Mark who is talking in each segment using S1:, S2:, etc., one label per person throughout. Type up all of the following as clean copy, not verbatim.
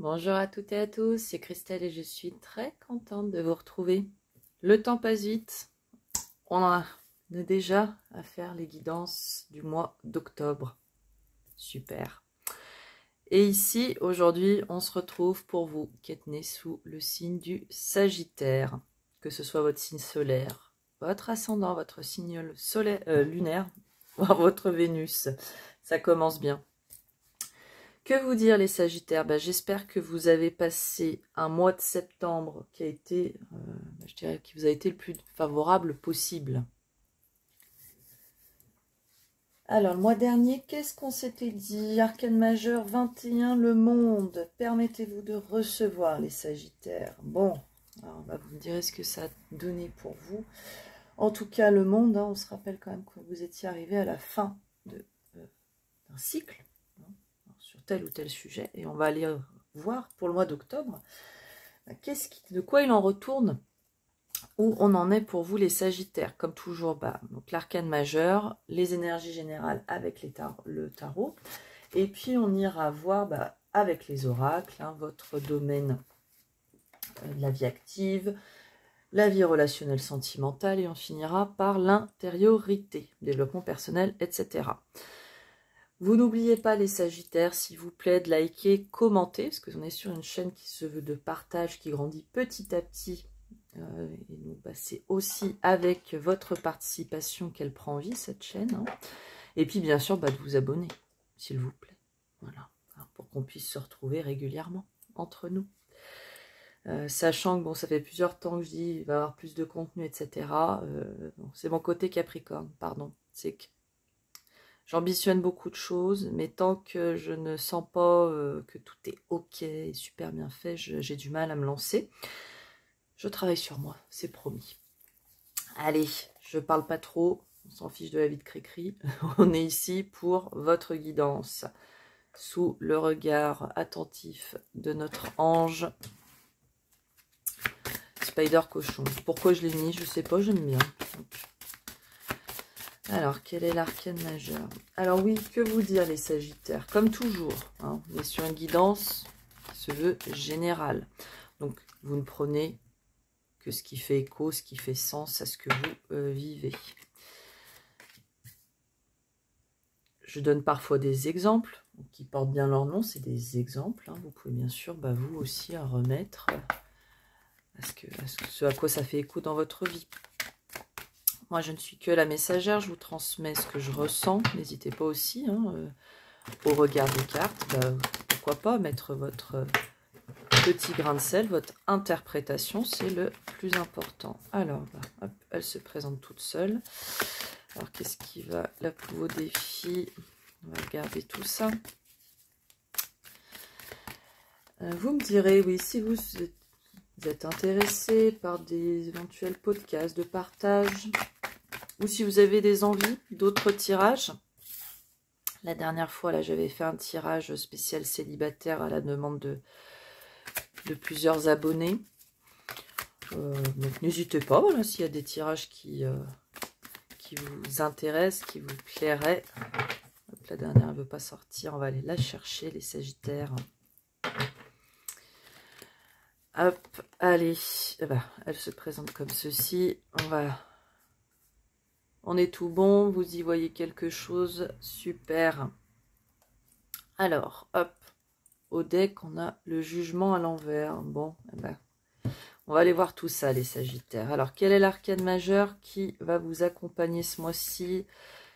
S1: Bonjour à toutes et à tous, c'est Christelle et je suis très contente de vous retrouver. Le temps passe vite, on a déjà à faire les guidances du mois d'octobre. Super. Et ici, aujourd'hui, on se retrouve pour vous qui êtes nés sous le signe du Sagittaire, que ce soit votre signe solaire, votre ascendant, votre signe solaire, lunaire, voire votre Vénus. Ça commence bien. Que vous dire les Sagittaires? J'espère que vous avez passé un mois de septembre qui a été, je dirais, qui vous a été le plus favorable possible. Alors, le mois dernier, qu'est-ce qu'on s'était dit? Arcane majeur 21, le monde. Permettez-vous de recevoir les Sagittaires. Bon, alors, vous me direz ce que ça a donné pour vous. En tout cas, le monde, on se rappelle quand même que vous étiez arrivé à la fin d'un cycle sur tel ou tel sujet, et on va aller voir pour le mois d'octobre de quoi il en retourne, où on en est pour vous les Sagittaires. Comme toujours, donc l'arcane majeur, les énergies générales avec le tarot, et puis on ira voir avec les oracles, votre domaine de la vie active, la vie relationnelle sentimentale, et on finira par l'intériorité, développement personnel, etc. Vous n'oubliez pas les Sagittaires, s'il vous plaît, de liker, commenter, parce qu'on est sur une chaîne qui se veut de partage, qui grandit petit à petit. Et donc, c'est aussi avec votre participation qu'elle prend vie, cette chaîne. Et puis, bien sûr, de vous abonner, s'il vous plaît. Voilà, pour qu'on puisse se retrouver régulièrement entre nous. Sachant que, ça fait plusieurs temps que je dis, il va y avoir plus de contenu, etc. C'est mon côté Capricorne, pardon. C'est que j'ambitionne beaucoup de choses, mais tant que je ne sens pas que tout est ok et super bien fait, j'ai du mal à me lancer. Je travaille sur moi, c'est promis. Allez, je parle pas trop, on s'en fiche de la vie de Cricri. On est ici pour votre guidance, sous le regard attentif de notre ange Spider Cochon. Pourquoi je l'ai mis? Je sais pas, j'aime bien. Alors, quel est l'arcane majeur? Alors oui, que vous dire les Sagittaires? Comme toujours, on est sur une guidance qui se veut générale. Donc, vous ne prenez que ce qui fait écho, ce qui fait sens à ce que vous vivez. Je donne parfois des exemples qui portent bien leur nom, c'est des exemples. Vous pouvez bien sûr, vous aussi, remettre ce à quoi ça fait écho dans votre vie. Moi, je ne suis que la messagère, je vous transmets ce que je ressens. N'hésitez pas aussi, au regard des cartes, pourquoi pas mettre votre petit grain de sel, votre interprétation, c'est le plus important. Alors, hop, elle se présente toute seule. Alors, qu'est-ce qui va, là, pour vos défis? On va regarder tout ça. Vous me direz, oui, si vous êtes intéressé par des éventuels podcasts de partage, ou si vous avez des envies d'autres tirages. La dernière fois, là, j'avais fait un tirage spécial célibataire à la demande de plusieurs abonnés. Donc, n'hésitez pas, voilà, s'il y a des tirages qui vous intéressent, qui vous plairaient. Hop, la dernière, elle ne veut pas sortir. On va aller la chercher, les Sagittaires. Hop, allez. Elle se présente comme ceci. On est tout bon, vous y voyez quelque chose, super. Alors, hop, au deck, on a le jugement à l'envers. Bon, on va aller voir tout ça, les Sagittaires. Alors, quel est l'arcane majeur qui va vous accompagner ce mois-ci?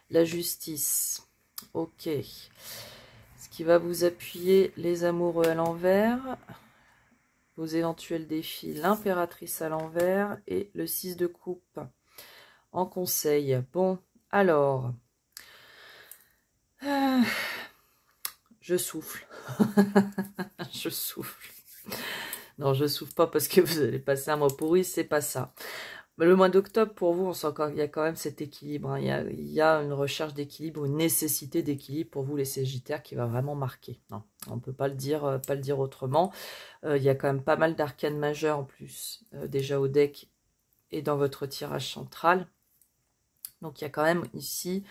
S1: La justice. Ok. Ce qui va vous appuyer, les amoureux à l'envers. Vos éventuels défis, l'impératrice à l'envers et le 6 de coupe. En conseil. Bon, alors, je souffle. Je souffle. Non, je souffle pas parce que vous allez passer un mois pourri, c'est pas ça. Mais le mois d'octobre, pour vous, on sent qu'il y a quand même cet équilibre. Il y a une recherche d'équilibre, une nécessité d'équilibre pour vous, les Sagittaires, qui va vraiment marquer. Non, on ne peut pas le dire autrement. Il y a quand même pas mal d'arcanes majeurs en plus, déjà au deck et dans votre tirage central. Donc il y a quand même ici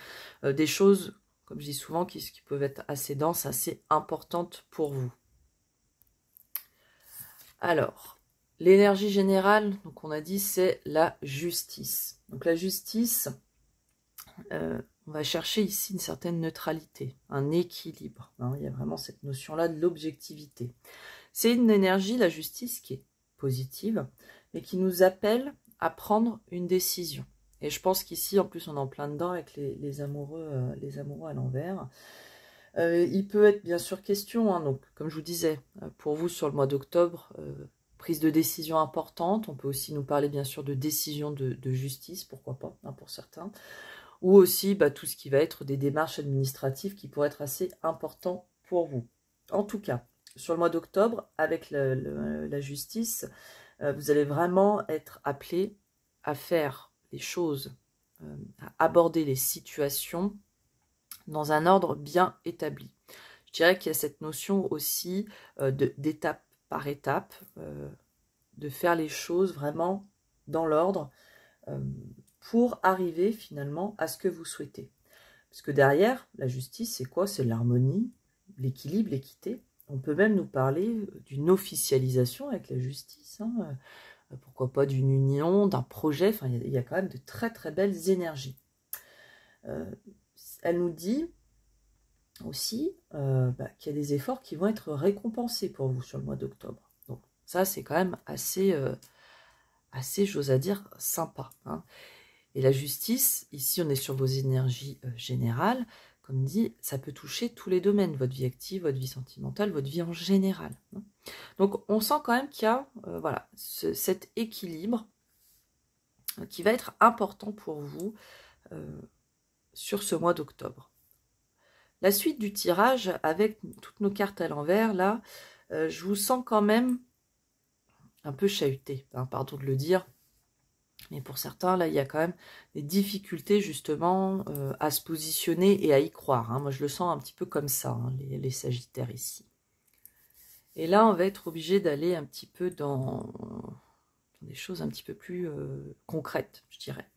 S1: des choses, comme je dis souvent, qui peuvent être assez denses, assez importantes pour vous. Alors, l'énergie générale, donc on a dit, c'est la justice. Donc la justice, on va chercher ici une certaine neutralité, un équilibre. Hein, il y a vraiment cette notion-là de l'objectivité. C'est une énergie, la justice, qui est positive, mais qui nous appelle à prendre une décision. Et je pense qu'ici, en plus, on est en plein dedans avec les amoureux à l'envers. Il peut être bien sûr question, hein, donc comme je vous disais, pour vous sur le mois d'octobre, prise de décision importante. On peut aussi nous parler bien sûr de décision de justice, pourquoi pas, hein, pour certains. Ou aussi tout ce qui va être des démarches administratives qui pourraient être assez importants pour vous. En tout cas, sur le mois d'octobre, avec la justice, vous allez vraiment être appelé à faire les choses, à aborder les situations dans un ordre bien établi. Je dirais qu'il y a cette notion aussi d'étape par étape, de faire les choses vraiment dans l'ordre pour arriver finalement à ce que vous souhaitez. Parce que derrière, la justice, c'est quoi? C'est l'harmonie, l'équilibre, l'équité. On peut même nous parler d'une officialisation avec la justice, hein, pourquoi pas d'une union, d'un projet, enfin il y a quand même de très très belles énergies. Elle nous dit aussi qu'il y a des efforts qui vont être récompensés pour vous sur le mois d'octobre. Donc ça c'est quand même assez, j'ose à dire, sympa. Hein. Et la justice, ici on est sur vos énergies générales, comme dit, ça peut toucher tous les domaines, votre vie active, votre vie sentimentale, votre vie en général. Hein. Donc on sent quand même qu'il y a voilà, cet équilibre qui va être important pour vous sur ce mois d'octobre. La suite du tirage, avec toutes nos cartes à l'envers, là, je vous sens quand même un peu chahuté, hein, pardon de le dire. Mais pour certains, là, il y a quand même des difficultés, justement, à se positionner et à y croire. Hein. Moi, je le sens un petit peu comme ça, hein, les Sagittaires ici. Et là, on va être obligé d'aller un petit peu dans des choses un petit peu plus concrètes, je dirais.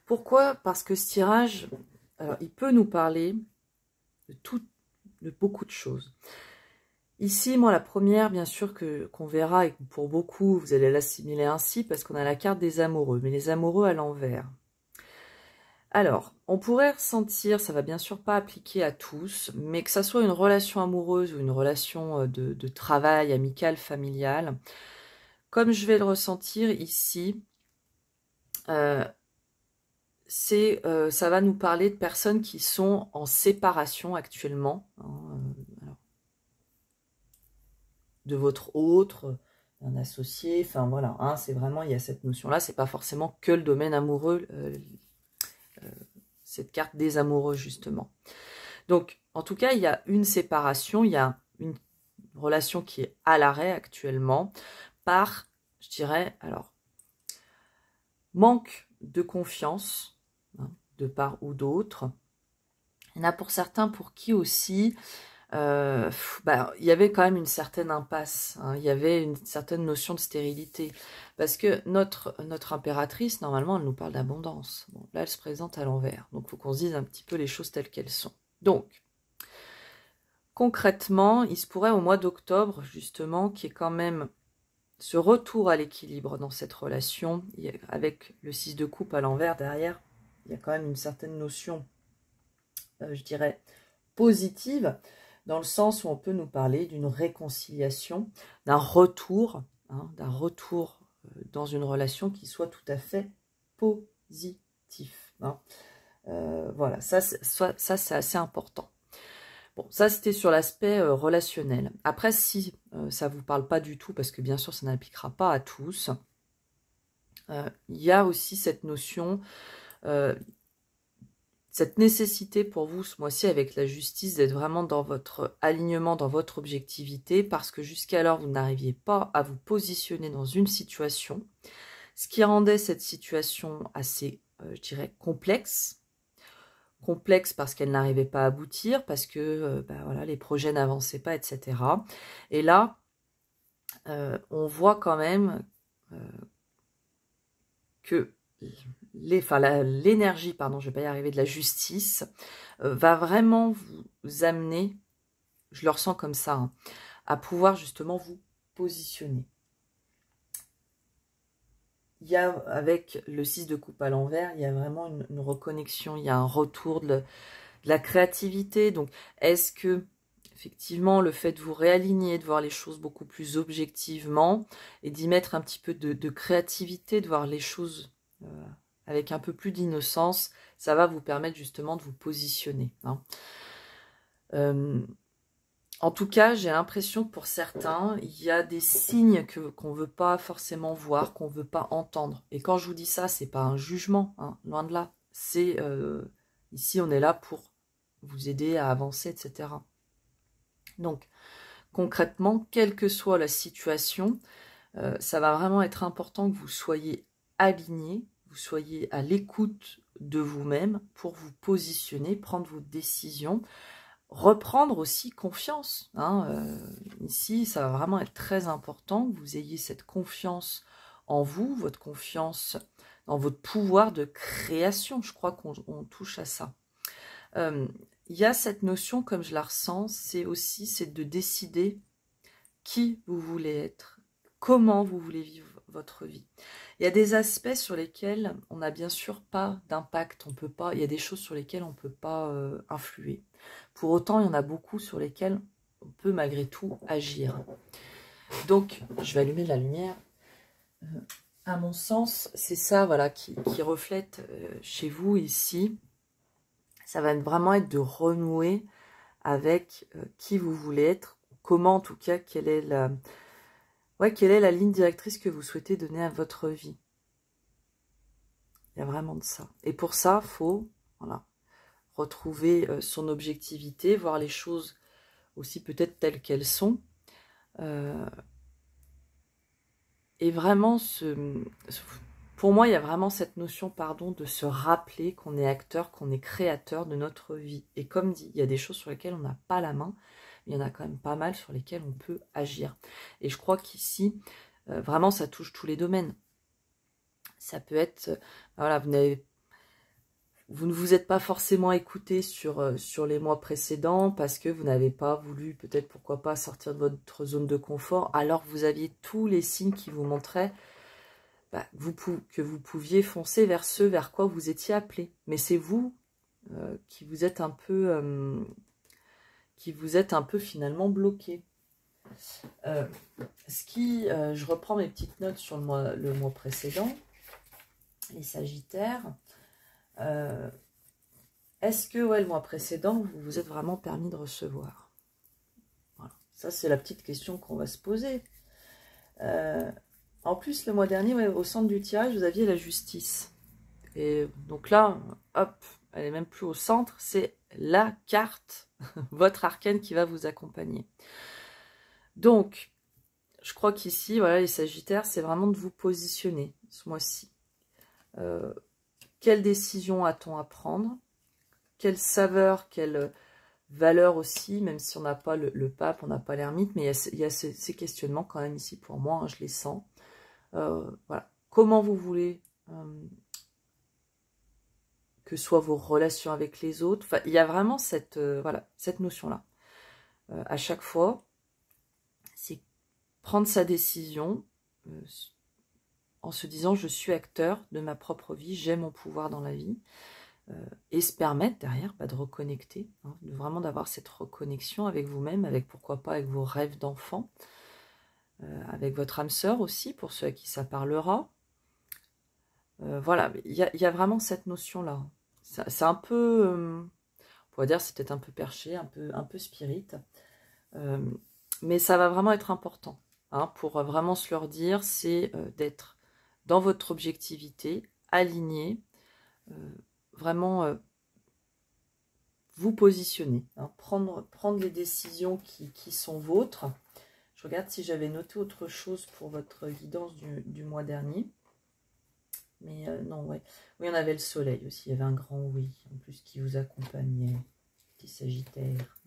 S1: Pourquoi? Parce que ce tirage, alors, il peut nous parler de beaucoup de choses. Ici, moi, la première, bien sûr, qu'on verra, et pour beaucoup, vous allez l'assimiler ainsi, parce qu'on a la carte des amoureux, mais les amoureux à l'envers. Alors, on pourrait ressentir, ça va bien sûr pas appliquer à tous, mais que ça soit une relation amoureuse ou une relation de travail, amicale, familiale, comme je vais le ressentir ici, ça va nous parler de personnes qui sont en séparation actuellement, hein, alors, de votre autre, un associé, enfin voilà, hein, c'est vraiment, il y a cette notion-là, c'est pas forcément que le domaine amoureux, cette carte des amoureux justement. Donc, en tout cas, il y a une séparation, il y a une relation qui est à l'arrêt actuellement par, je dirais, alors, manque de confiance, hein, de part ou d'autre. Il y en a pour certains pour qui aussi, il y avait quand même une certaine impasse, hein, il y avait une certaine notion de stérilité, parce que notre impératrice, normalement, elle nous parle d'abondance. Bon, là, elle se présente à l'envers, donc il faut qu'on se dise un petit peu les choses telles qu'elles sont. Donc, concrètement, il se pourrait au mois d'octobre, justement, qu'il y ait quand même ce retour à l'équilibre dans cette relation, avec le 6 de coupe à l'envers derrière, il y a quand même une certaine notion, je dirais, positive, dans le sens où on peut nous parler d'une réconciliation, d'un retour, hein, dans une relation qui soit tout à fait positif. Hein. Voilà, ça c'est assez important. Bon, ça c'était sur l'aspect relationnel. Après, si ça ne vous parle pas du tout, parce que bien sûr ça n'appliquera pas à tous, il y a aussi cette notion, cette nécessité pour vous ce mois-ci avec la justice d'être vraiment dans votre alignement, dans votre objectivité, parce que jusqu'alors vous n'arriviez pas à vous positionner dans une situation, ce qui rendait cette situation assez, je dirais, complexe parce qu'elle n'arrivait pas à aboutir, parce que voilà, les projets n'avançaient pas, etc. Et là, on voit quand même que l'énergie, pardon, je vais pas y arriver, de la justice va vraiment vous amener, je le ressens comme ça, hein, à pouvoir justement vous positionner. il y a, avec le 6 de coupe à l'envers, il y a vraiment une reconnexion, il y a un retour de la créativité. Donc, est-ce que, effectivement, le fait de vous réaligner, de voir les choses beaucoup plus objectivement, et d'y mettre un petit peu de créativité, de voir les choses avec un peu plus d'innocence, ça va vous permettre justement de vous positionner. Hein. En tout cas, j'ai l'impression que pour certains, il y a des signes qu'on ne veut pas forcément voir, qu'on ne veut pas entendre. Et quand je vous dis ça, c'est pas un jugement, hein, loin de là. C'est ici, on est là pour vous aider à avancer, etc. Donc, concrètement, quelle que soit la situation, ça va vraiment être important que vous soyez aligné, vous soyez à l'écoute de vous-même pour vous positionner, prendre vos décisions, reprendre aussi confiance. Hein, ici, ça va vraiment être très important que vous ayez cette confiance en vous, votre confiance dans votre pouvoir de création. Je crois qu'on touche à ça. Il y a cette notion, comme je la ressens, c'est de décider qui vous voulez être, comment vous voulez vivre votre vie. Il y a des aspects sur lesquels on n'a bien sûr pas d'impact, on peut pas, il y a des choses sur lesquelles on ne peut pas influer. Pour autant, il y en a beaucoup sur lesquels on peut malgré tout agir. Donc, je vais allumer la lumière. À mon sens, c'est ça voilà, qui reflète chez vous ici. Ça va vraiment être de renouer avec qui vous voulez être, comment en tout cas, quelle est la ligne directrice que vous souhaitez donner à votre vie. Il y a vraiment de ça. Et pour ça, il faut retrouver son objectivité, voir les choses aussi peut-être telles qu'elles sont. Et vraiment, pour moi, il y a vraiment cette notion, de se rappeler qu'on est acteur, qu'on est créateur de notre vie. Et comme dit, il y a des choses sur lesquelles on n'a pas la main, mais il y en a quand même pas mal sur lesquelles on peut agir. Et je crois qu'ici, vraiment, ça touche tous les domaines. Ça peut être, voilà, vous ne vous êtes pas forcément écouté sur les mois précédents parce que vous n'avez pas voulu, peut-être pourquoi pas, sortir de votre zone de confort, alors que vous aviez tous les signes qui vous montraient que vous pouviez foncer vers ce vers quoi vous étiez appelé. Mais c'est vous qui vous êtes un peu finalement bloqué. Je reprends mes petites notes sur le mois précédent, les Sagittaires. Est-ce que le mois précédent, vous vous êtes vraiment permis de recevoir? Voilà. Ça, c'est la petite question qu'on va se poser. En plus, le mois dernier, au centre du tirage, vous aviez la justice. Et donc là, hop, elle est même plus au centre, c'est la carte, votre arcane qui va vous accompagner. Donc, je crois qu'ici, voilà, les Sagittaires, c'est vraiment de vous positionner ce mois-ci. Quelle décision a-t-on à prendre? Quelle saveur, quelle valeur aussi, même si on n'a pas le pape, on n'a pas l'ermite, mais il y a ces questionnements quand même ici pour moi, hein, je les sens. Voilà. Comment vous voulez que soient vos relations avec les autres. Enfin, il y a vraiment cette notion-là. À chaque fois, c'est prendre sa décision en se disant je suis acteur de ma propre vie, j'ai mon pouvoir dans la vie, et se permettre derrière de reconnecter, hein, vraiment d'avoir cette reconnexion avec vous-même, avec pourquoi pas avec vos rêves d'enfant, avec votre âme sœur aussi, pour ceux à qui ça parlera. Voilà, il y a vraiment cette notion-là. C'est un peu, on pourrait dire, c'est peut-être un peu perché, un peu spirit, mais ça va vraiment être important, hein, pour vraiment se leur dire, c'est d'être dans votre objectivité, aligné, vraiment vous positionner, hein, prendre les décisions qui sont vôtres. Je regarde si j'avais noté autre chose pour votre guidance du mois dernier. Mais non, ouais. Oui, on avait le soleil aussi. Il y avait un grand oui, en plus, qui vous accompagnait. Petit Sagittaire.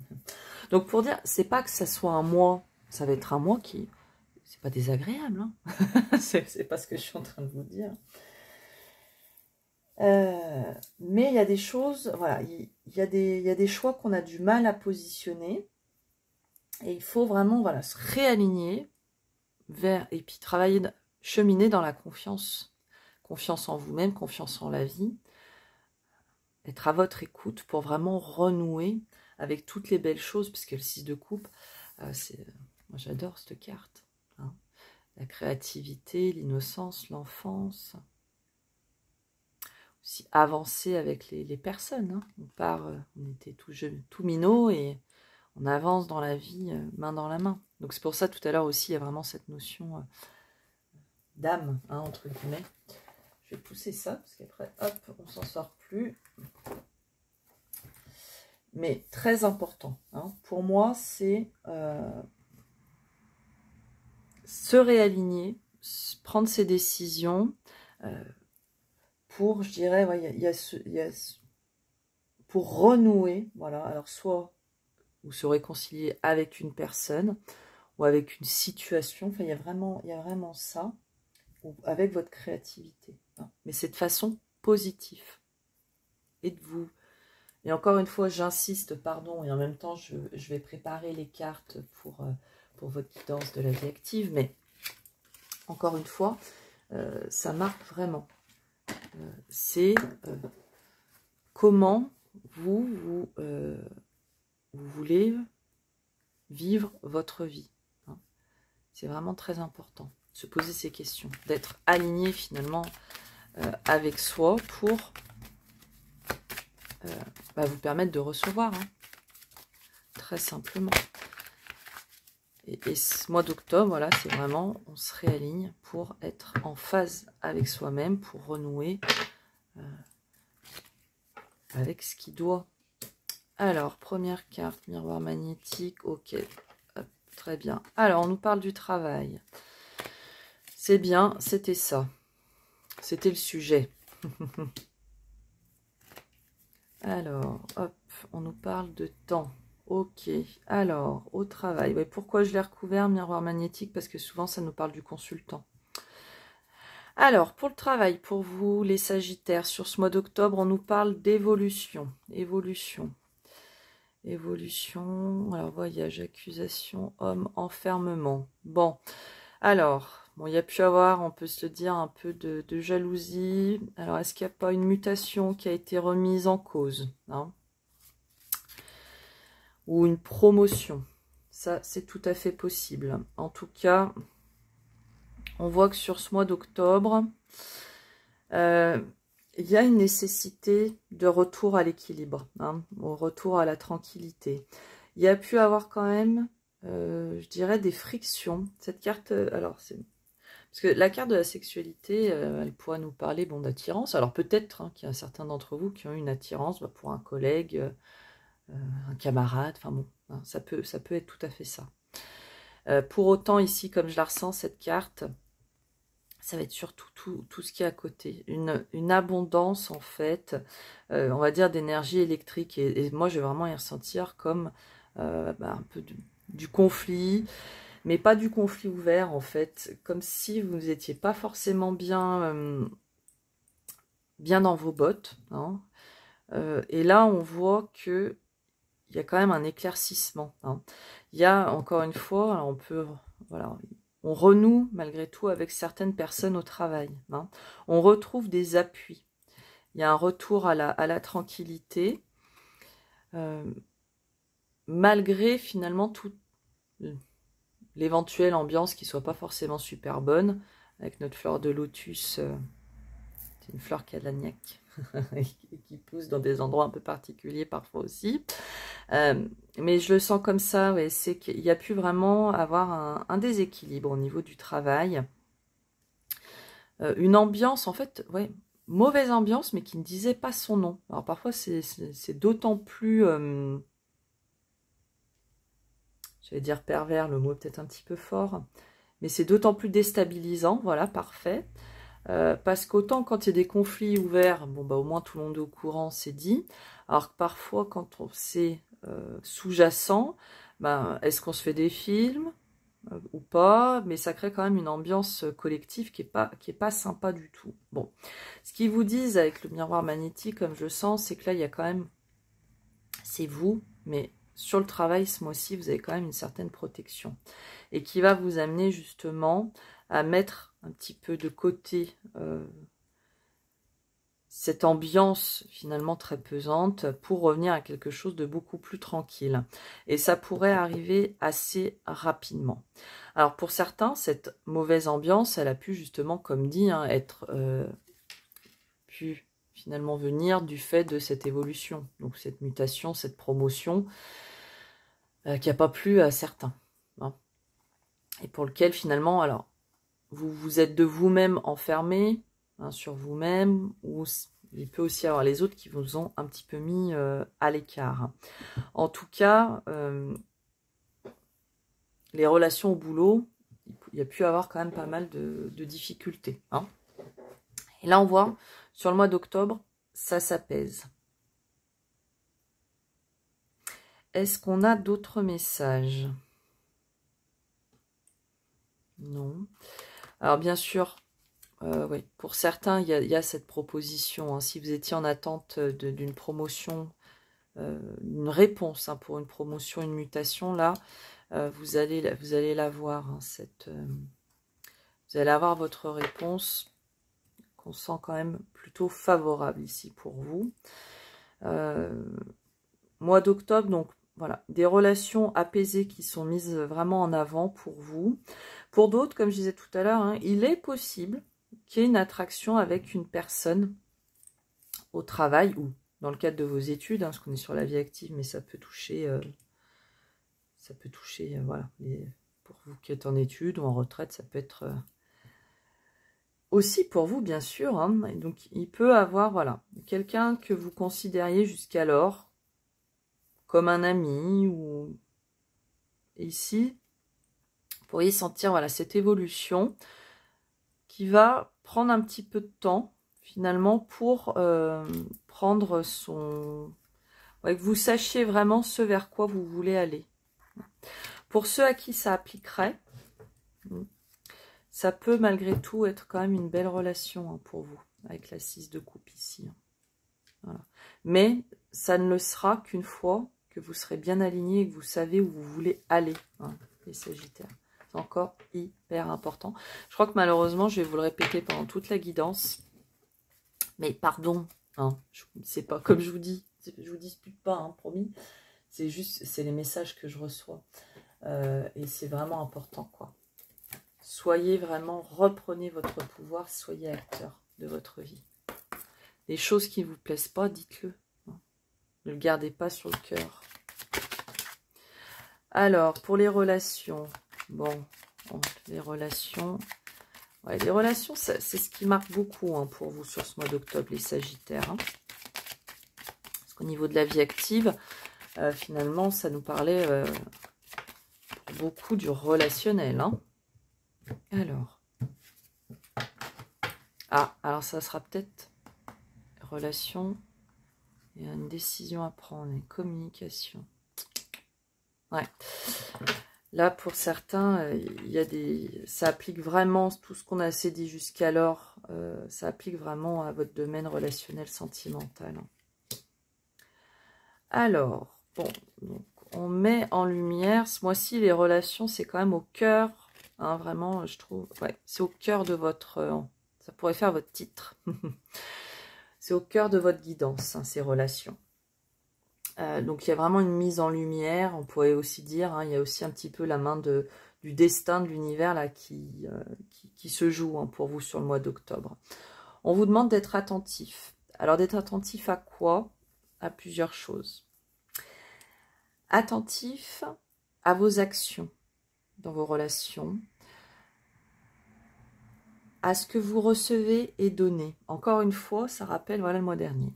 S1: Donc, pour dire, c'est pas que ça soit un mois. Ça va être un mois qui... C'est pas désagréable. Hein. c'est pas ce que je suis en train de vous dire. Mais il y a des choses... Voilà, il y a des choix qu'on a du mal à positionner. Et il faut vraiment, voilà, se réaligner vers... Et puis, cheminer dans la confiance confiance en vous-même, confiance en la vie, être à votre écoute pour vraiment renouer avec toutes les belles choses, parce que le 6 de coupe, moi j'adore cette carte, hein. La créativité, l'innocence, l'enfance, aussi avancer avec les personnes, hein. On était tout jeune, tout minot, et on avance dans la vie main dans la main. Donc c'est pour ça tout à l'heure aussi, il y a vraiment cette notion d'âme, hein, entre guillemets. Je vais pousser ça, parce qu'après, hop, on s'en sort plus. Mais très important, hein, pour moi, c'est se réaligner, prendre ses décisions pour, je dirais, ouais, pour renouer, voilà. Alors, soit vous se réconcilier avec une personne ou avec une situation, enfin, il y a vraiment ça, ou avec votre créativité, hein. Mais c'est de façon positive. Et de vous... Et encore une fois, j'insiste, pardon, et en même temps, je vais préparer les cartes pour votre guidance de la vie active, mais encore une fois, ça marque vraiment. C'est comment vous voulez vivre votre vie, hein. C'est vraiment très important de se poser ces questions, d'être aligné finalement avec soi pour vous permettre de recevoir, hein, très simplement. Et ce mois d'octobre, voilà, c'est vraiment, on se réaligne pour être en phase avec soi-même, pour renouer avec ce qui doit. Alors, première carte, miroir magnétique, ok, hop, très bien. Alors, on nous parle du travail. C'est bien, c'était ça. C'était le sujet. Alors, hop, on nous parle de temps. Ok, alors, au travail. Ouais, pourquoi je l'ai recouvert, miroir magnétique? Parce que souvent, ça nous parle du consultant. Alors, pour le travail, pour vous, les Sagittaires, sur ce mois d'octobre, on nous parle d'évolution. Évolution. Alors, voyage, accusation, homme, enfermement. Bon, alors, bon, il y a pu avoir, on peut se le dire, un peu de jalousie. Alors, est-ce qu'il n'y a pas une mutation qui a été remise en cause, hein? Ou une promotion? Ça, c'est tout à fait possible. En tout cas, on voit que sur ce mois d'octobre, il y a une nécessité de retour à l'équilibre, hein, au retour à la tranquillité. Il y a pu avoir quand même, je dirais, des frictions. Cette carte, alors c'est... Parce que la carte de la sexualité, elle pourrait nous parler d'attirance. Alors peut-être qu'il y a certains d'entre vous qui ont une attirance pour un collègue, un camarade, enfin bon, hein, ça peut être tout à fait ça. Pour autant, ici, comme je la ressens, cette carte, ça va être surtout tout ce qui est à côté. Une abondance, en fait, on va dire, d'énergie électrique. Et moi, je vais vraiment y ressentir comme un peu du conflit, mais pas du conflit ouvert, en fait. Comme si vous n'étiez pas forcément bien dans vos bottes, hein. Et là, on voit que il y a quand même un éclaircissement, hein. Il y a, encore une fois, alors on peut... Voilà, on renoue malgré tout avec certaines personnes au travail, hein. On retrouve des appuis. Il y a un retour à la tranquillité, malgré finalement toute l'éventuelle ambiance qui ne soit pas forcément super bonne, avec notre fleur de lotus, c'est une fleur qui a de la niaque, qui pousse dans des endroits un peu particuliers parfois aussi. Mais je le sens comme ça, ouais, c'est qu'il y a pu vraiment avoir un déséquilibre au niveau du travail. Une ambiance, en fait, ouais, mauvaise ambiance, mais qui ne disait pas son nom. Alors parfois, c'est d'autant plus, j'allais dire pervers, le mot est peut-être un petit peu fort, mais c'est d'autant plus déstabilisant, voilà, parfait. Parce qu'autant quand il y a des conflits ouverts, bon au moins tout le monde est au courant, c'est dit. Alors que parfois, quand c'est sous-jacent, est-ce qu'on se fait des films ou pas? Mais ça crée quand même une ambiance collective qui est pas sympa du tout. Bon, ce qu'ils vous disent avec le miroir magnétique, comme je le sens, c'est que là, il y a quand même, c'est vous, mais sur le travail, ce mois-ci, vous avez quand même une certaine protection. Et qui va vous amener justement à mettre un petit peu de côté cette ambiance finalement très pesante pour revenir à quelque chose de beaucoup plus tranquille. Et ça pourrait arriver assez rapidement. Alors pour certains, cette mauvaise ambiance, elle a pu justement, comme dit, hein, être pu finalement venir du fait de cette évolution. Donc cette mutation, cette promotion qui n'a pas plu à certains. Hein, et pour lequel finalement, alors, vous êtes de vous-même enfermé, hein, sur vous-même, ou il peut aussi y avoir les autres qui vous ont un petit peu mis à l'écart. En tout cas, les relations au boulot, il y a pu avoir quand même pas mal de difficultés. Hein. Et là, on voit, sur le mois d'octobre, ça s'apaise. Est-ce qu'on a d'autres messages? Non. Alors, bien sûr, oui, pour certains, il y a cette proposition. Hein, si vous étiez en attente d'une promotion, une réponse hein, pour une promotion, une mutation, là, vous allez la voir. Hein, vous allez avoir votre réponse qu'on sent quand même plutôt favorable ici pour vous. Mois d'octobre, donc voilà, des relations apaisées qui sont mises vraiment en avant pour vous. Pour d'autres, comme je disais tout à l'heure, hein, il est possible qu'il y ait une attraction avec une personne au travail ou dans le cadre de vos études, hein, parce qu'on est sur la vie active, mais ça peut toucher, voilà, pour vous qui êtes en études ou en retraite, ça peut être aussi pour vous, bien sûr. Hein, et donc, il peut avoir, voilà, quelqu'un que vous considériez jusqu'alors comme un ami ou ici, vous pourriez sentir, voilà, cette évolution qui va prendre un petit peu de temps finalement pour prendre son... Ouais, que vous sachiez vraiment ce vers quoi vous voulez aller. Pour ceux à qui ça appliquerait, ça peut malgré tout être quand même une belle relation hein, pour vous, avec la 6 de coupe ici. Hein. Voilà. Mais ça ne le sera qu'une fois que vous serez bien aligné et que vous savez où vous voulez aller, hein, les Sagittaires. C'est encore hyper important. Je crois que malheureusement, je vais vous le répéter pendant toute la guidance. Mais pardon, hein, c'est pas comme je vous dis, je vous dispute pas, hein, promis. C'est juste, c'est les messages que je reçois. Et c'est vraiment important, quoi. Soyez vraiment, reprenez votre pouvoir, soyez acteur de votre vie. Les choses qui ne vous plaisent pas, dites-le. Hein. Ne le gardez pas sur le cœur. Alors, pour les relations, bon, les relations... Ouais, les relations, c'est ce qui marque beaucoup hein, pour vous sur ce mois d'octobre, les Sagittaires. Hein. Parce qu'au niveau de la vie active, finalement, ça nous parlait beaucoup du relationnel. Hein. Alors. Ah, alors ça sera peut-être relation et une décision à prendre, une communication. Ouais. Là, pour certains, il y a ça applique vraiment tout ce qu'on a assez dit jusqu'alors. Ça applique vraiment à votre domaine relationnel sentimental. Alors, bon, donc on met en lumière, ce mois-ci, les relations, c'est quand même au cœur, hein, vraiment, je trouve, ouais, c'est au cœur de votre, ça pourrait faire votre titre. C'est au cœur de votre guidance, hein, ces relations. Donc, il y a vraiment une mise en lumière, on pourrait aussi dire, hein, il y a aussi un petit peu la main du destin de l'univers là qui se joue hein, pour vous sur le mois d'octobre. On vous demande d'être attentif. Alors, d'être attentif à quoi? À plusieurs choses. Attentif à vos actions dans vos relations, à ce que vous recevez et donnez. Encore une fois, ça rappelle voilà le mois dernier.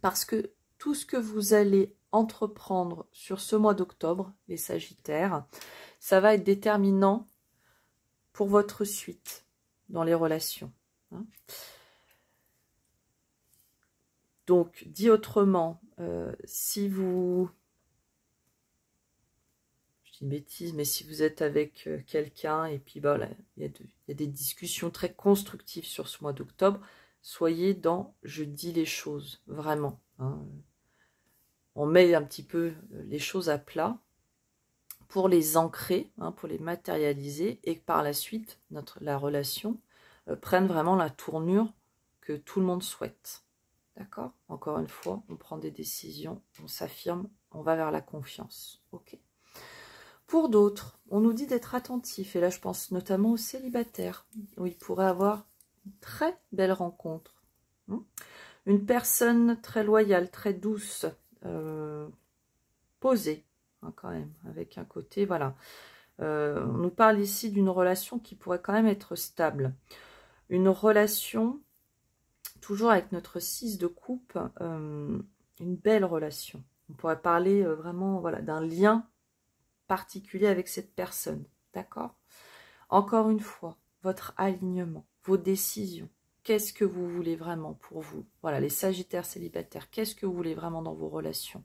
S1: Parce que tout ce que vous allez entreprendre sur ce mois d'octobre, les Sagittaires, ça va être déterminant pour votre suite dans les relations. Hein. Donc, dit autrement, si vous... Je dis une bêtise, mais si vous êtes avec quelqu'un et puis voilà, il y a des discussions très constructives sur ce mois d'octobre, soyez dans « je dis les choses », vraiment. Hein. On met un petit peu les choses à plat pour les ancrer, hein, pour les matérialiser et que par la suite, la relation prenne vraiment la tournure que tout le monde souhaite. D'accord? Encore une fois, on prend des décisions, on s'affirme, on va vers la confiance. Ok? Pour d'autres, on nous dit d'être attentif, et là je pense notamment aux célibataires, où ils pourraient avoir une très belle rencontre. Une personne très loyale, très douce, posée, hein, quand même, avec un côté, voilà. On nous parle ici d'une relation qui pourrait quand même être stable. Une relation, toujours avec notre 6 de coupe, une belle relation. On pourrait parler vraiment, voilà, d'un lien particulier avec cette personne, d'accord? Encore une fois, votre alignement, vos décisions, qu'est-ce que vous voulez vraiment pour vous? Voilà, les sagittaires célibataires, qu'est-ce que vous voulez vraiment dans vos relations?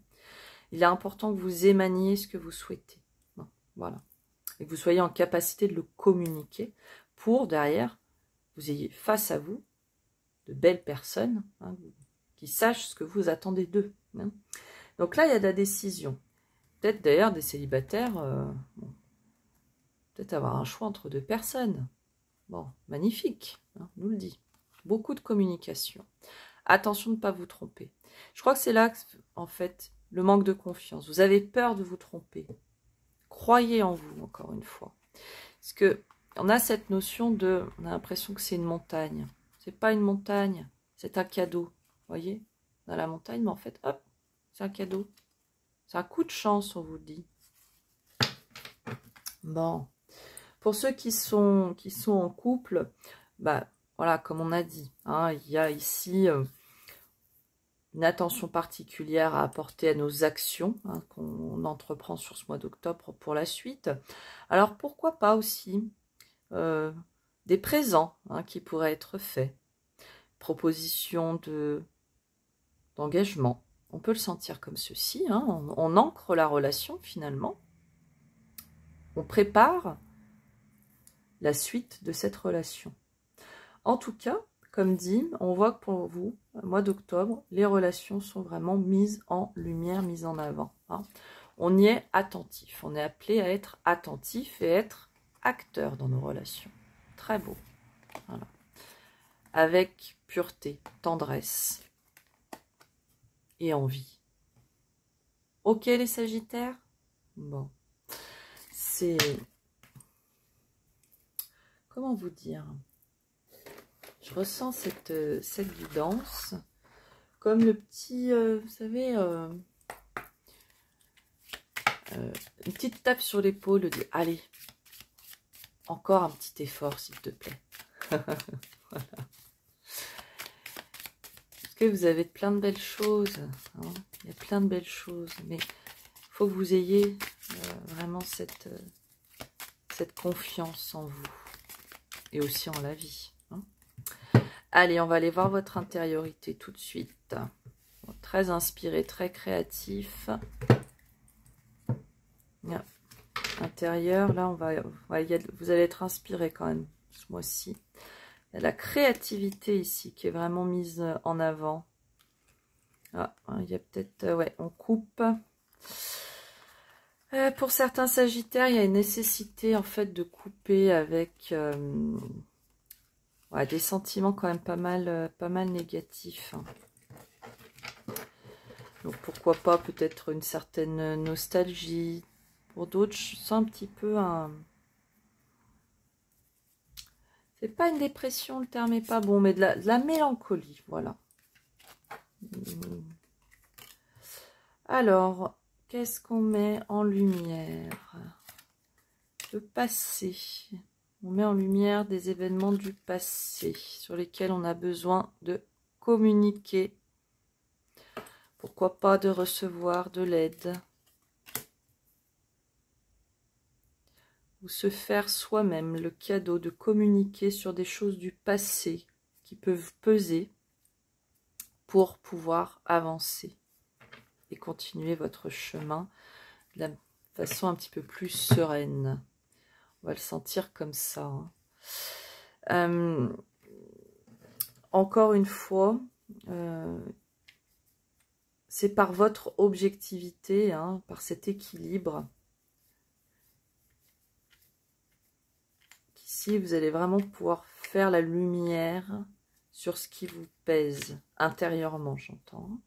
S1: Il est important que vous émaniez ce que vous souhaitez, voilà, et que vous soyez en capacité de le communiquer pour, derrière, vous ayez face à vous de belles personnes, hein, qui sachent ce que vous attendez d'eux. Hein. Donc là, il y a de la décision. Peut-être d'ailleurs des célibataires, bon, peut-être avoir un choix entre deux personnes. Bon, magnifique, hein, on nous le dit. Beaucoup de communication. Attention de ne pas vous tromper. Je crois que c'est là, en fait, le manque de confiance. Vous avez peur de vous tromper. Croyez en vous, encore une fois. Parce que on a cette notion de... On a l'impression que c'est une montagne. C'est pas une montagne, c'est un cadeau. Vous voyez? On a la montagne, mais en fait, hop, c'est un cadeau. C'est un coup de chance, on vous dit. Bon. Pour ceux qui sont en couple, bah, voilà, comme on a dit, hein, il y a ici une attention particulière à apporter à nos actions, hein, qu'on entreprend sur ce mois d'octobre pour la suite. Alors, pourquoi pas aussi des présents, hein, qui pourraient être faits. Proposition d'engagement. On peut le sentir comme ceci, hein, on ancre la relation finalement. On prépare la suite de cette relation. En tout cas, comme dit, on voit que pour vous, au mois d'octobre, les relations sont vraiment mises en lumière, mises en avant. Hein. On y est attentif, on est appelé à être attentif et être acteur dans nos relations. Très beau. Voilà. Avec pureté, tendresse et envie. Ok les sagittaires? Bon. C'est... Comment vous dire? Je ressens cette guidance comme le petit, vous savez, une petite tape sur l'épaule, de dire, allez, encore un petit effort s'il te plaît. Voilà. Parce que vous avez plein de belles choses, hein, il y a plein de belles choses, mais il faut que vous ayez vraiment cette confiance en vous et aussi en la vie. Hein. Allez, on va aller voir votre intériorité tout de suite. Bon, très inspiré, très créatif. Intérieur, là, vous allez être inspiré quand même ce mois-ci. Il y a la créativité ici qui est vraiment mise en avant. Ah, il y a peut-être... ouais, on coupe. Pour certains sagittaires, il y a une nécessité en fait de couper avec ouais, des sentiments quand même pas mal négatifs. Hein. Donc pourquoi pas peut-être une certaine nostalgie. Pour d'autres, je sens un petit peu un... C'est pas une dépression, le terme est pas bon, mais de la mélancolie, voilà. Alors, qu'est-ce qu'on met en lumière? Le passé. On met en lumière des événements du passé sur lesquels on a besoin de communiquer. Pourquoi pas de recevoir de l'aide. Ou se faire soi-même le cadeau de communiquer sur des choses du passé qui peuvent peser pour pouvoir avancer et continuer votre chemin de la façon un petit peu plus sereine. On va le sentir comme ça. Hein. Encore une fois, c'est par votre objectivité, hein, par cet équilibre, qu'ici vous allez vraiment pouvoir faire la lumière sur ce qui vous pèse intérieurement, j'entends.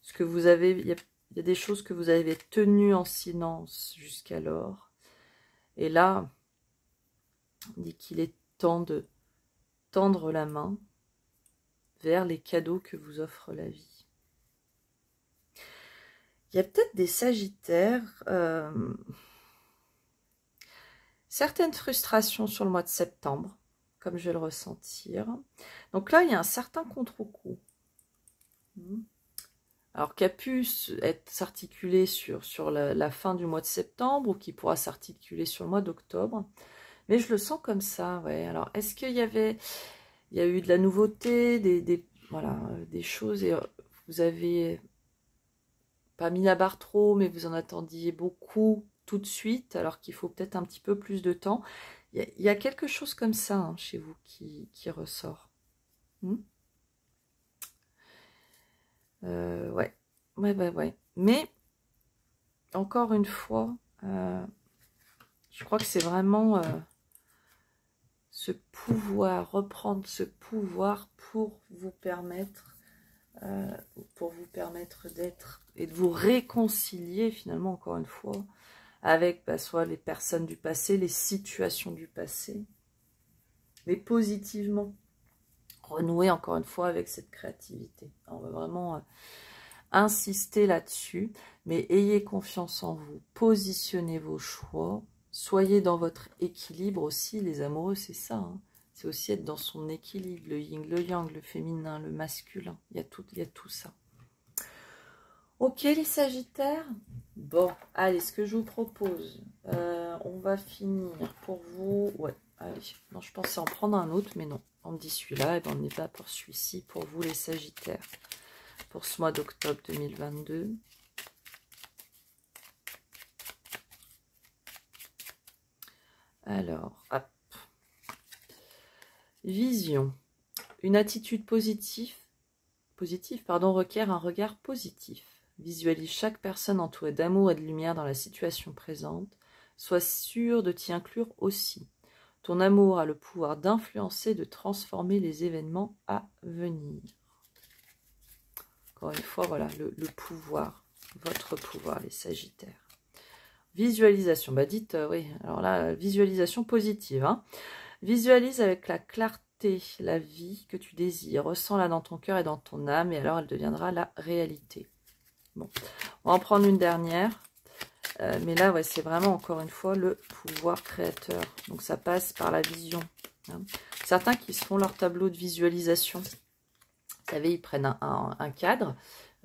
S1: Ce que vous avez, il y a des choses que vous avez tenues en silence jusqu'alors. Et là, on dit qu'il est temps de tendre la main vers les cadeaux que vous offre la vie. Il y a peut-être des Sagittaires, certaines frustrations sur le mois de septembre, comme je vais le ressentir. Donc là, il y a un certain contre-coup. Alors, qui a pu s'articuler sur la fin du mois de septembre ou qui pourra s'articuler sur le mois d'octobre. Mais je le sens comme ça, ouais. Alors, est-ce qu'il y avait... Il y a eu de la nouveauté, voilà, des choses, et vous avez pas mis la barre trop, mais vous en attendiez beaucoup tout de suite, alors qu'il faut peut-être un petit peu plus de temps. Il y a quelque chose comme ça hein, chez vous qui ressort. Ouais. Mais, encore une fois, je crois que c'est vraiment ce pouvoir, reprendre ce pouvoir pour vous permettre d'être et de vous réconcilier finalement, encore une fois, avec soit les personnes du passé, les situations du passé, mais positivement. Renouer encore une fois avec cette créativité. On va vraiment insister là-dessus, mais ayez confiance en vous, positionnez vos choix, soyez dans votre équilibre aussi, les amoureux, c'est ça, hein. C'est aussi être dans son équilibre, le yin, le yang, le féminin, le masculin, il y a tout ça. Ok les Sagittaires. Bon, allez, ce que je vous propose, on va finir pour vous, ouais, allez, non, je pensais en prendre un autre, mais non, on me dit celui-là, et ben on est là pour celui-ci, pour vous les Sagittaires. Pour ce mois d'octobre 2022. Alors, hop. Vision. Une attitude positive requiert un regard positif. Visualise chaque personne entourée d'amour et de lumière dans la situation présente. Sois sûr de t'y inclure aussi. Ton amour a le pouvoir d'influencer, de transformer les événements à venir. Encore une fois, voilà, le pouvoir, votre pouvoir, les Sagittaires. Visualisation, bah dites, oui, alors là, visualisation positive. Hein. Visualise avec la clarté la vie que tu désires. Ressens-la dans ton cœur et dans ton âme, et alors elle deviendra la réalité. Bon, on va en prendre une dernière. Mais là, ouais, c'est vraiment, encore une fois, le pouvoir créateur. Donc, ça passe par la vision. Hein. Certains qui se font leur tableau de visualisation. Vous savez, ils prennent un cadre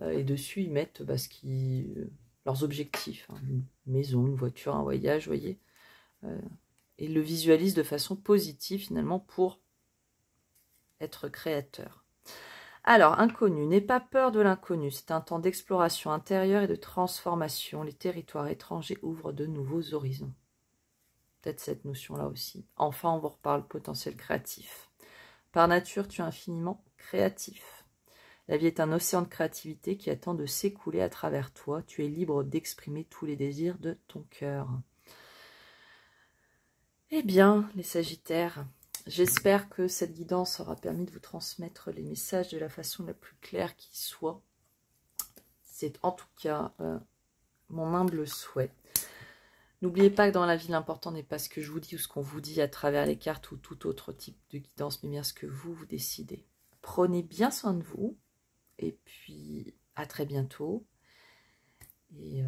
S1: et dessus, ils mettent leurs objectifs. Hein, une maison, une voiture, un voyage, vous voyez. Et le visualisent de façon positive, finalement, pour être créateur. Alors, inconnu, n'aie pas peur de l'inconnu. C'est un temps d'exploration intérieure et de transformation. Les territoires étrangers ouvrent de nouveaux horizons. Peut-être cette notion-là aussi. Enfin, on vous reparle potentiel créatif. Par nature, tu es infiniment créatif. La vie est un océan de créativité qui attend de s'écouler à travers toi. Tu es libre d'exprimer tous les désirs de ton cœur. Eh bien, les Sagittaires, j'espère que cette guidance aura permis de vous transmettre les messages de la façon la plus claire qui soit. C'est en tout cas mon humble souhait. N'oubliez pas que dans la vie, l'important n'est pas ce que je vous dis ou ce qu'on vous dit à travers les cartes ou tout autre type de guidance, mais bien ce que vous décidez. Prenez bien soin de vous et puis à très bientôt. Et